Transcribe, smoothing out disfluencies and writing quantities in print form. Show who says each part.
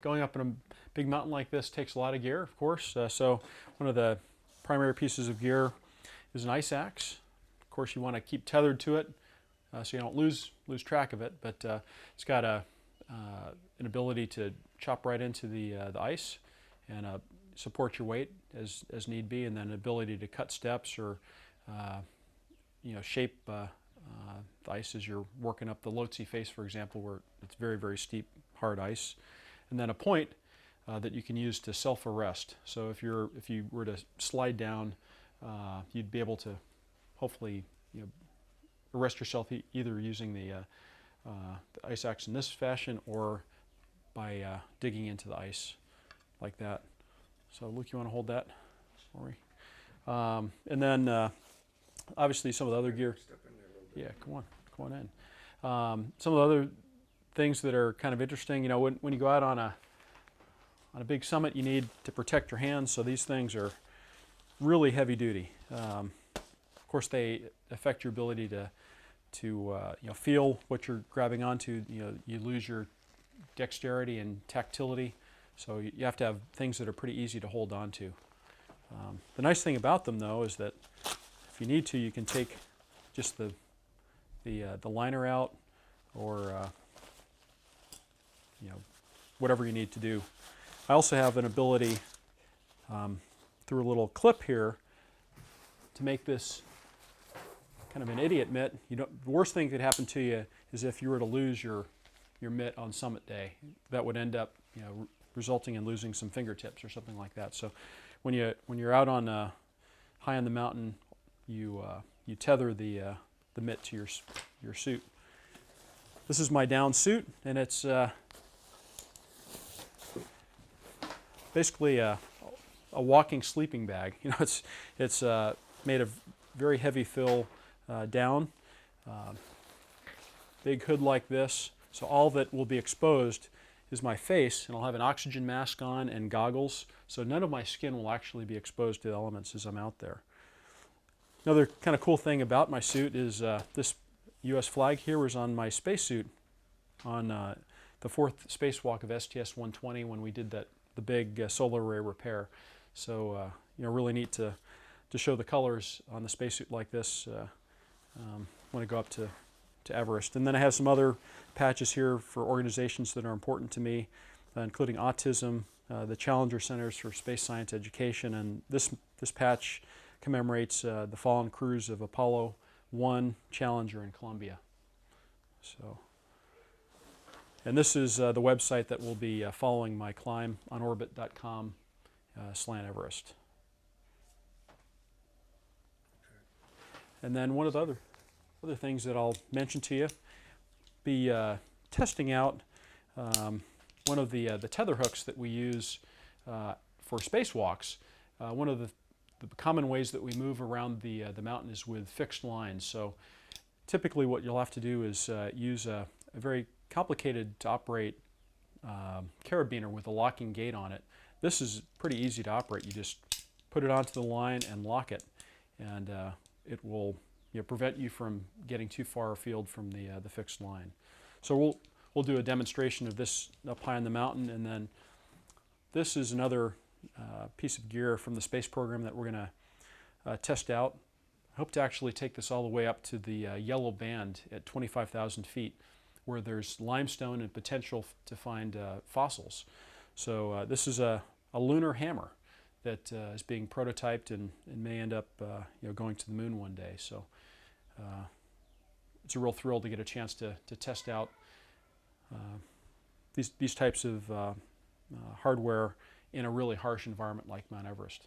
Speaker 1: Going up in a big mountain like this takes a lot of gear, of course. So one of the primary pieces of gear is an ice axe. Of course, you want to keep tethered to it so you don't lose track of it. But it's got an ability to chop right into the ice and support your weight as need be, and then an ability to cut steps or shape the ice as you're working up the Lhotse face, for example, where it's very, very steep, hard ice. And then a point that you can use to self-arrest. So if you were to slide down, you'd be able to hopefully arrest yourself either using the ice axe in this fashion or by digging into the ice like that. So Luke, you want to hold that for me? And then obviously some of the other gear. Yeah, come on in. Some of the other things that are kind of interesting, when you go out on a big summit, you need to protect your hands. So these things are really heavy duty. Of course, they affect your ability to feel what you're grabbing onto. You lose your dexterity and tactility. So you have to have things that are pretty easy to hold on to. The nice thing about them, though, is that if you need to, you can take just the liner out, or whatever you need to do. I also have an ability through a little clip here to make this kind of an idiot mitt. The worst thing that could happen to you is if you were to lose your mitt on summit day. That would end up resulting in losing some fingertips or something like that. So when you're out on high on the mountain, you tether the mitt to your suit. This is my down suit, and it's basically a walking sleeping bag. It's made of very heavy fill down, big hood like this. So all that will be exposed is my face, and I'll have an oxygen mask on and goggles. So none of my skin will actually be exposed to the elements as I'm out there. Another kind of cool thing about my suit is this U.S. flag here was on my spacesuit on the 4th spacewalk of STS-120 when we did the big solar array repair. So really neat to show the colors on the spacesuit like this when I go up to Everest. And then I have some other patches here for organizations that are important to me, including autism, the Challenger Centers for Space Science Education, and this patch commemorates the fallen crews of Apollo 1, Challenger, and Columbia. So, and this is the website that will be following my climb, onorbit.com/Everest. And then one of the other things that I'll mention to you, be testing out one of the tether hooks that we use for spacewalks. One of the common ways that we move around the mountain is with fixed lines. So typically what you'll have to do is use a very complicated to operate carabiner with a locking gate on it. This is pretty easy to operate. You just put it onto the line and lock it, and it will prevent you from getting too far afield from the fixed line. So we'll do a demonstration of this up high on the mountain, and then this is another piece of gear from the space program that we're going to test out. I hope to actually take this all the way up to the yellow band at 25,000 feet, where there's limestone and potential to find fossils. So this is a lunar hammer that is being prototyped and may end up going to the moon one day. So it's a real thrill to get a chance to test out these types of hardware in a really harsh environment like Mount Everest.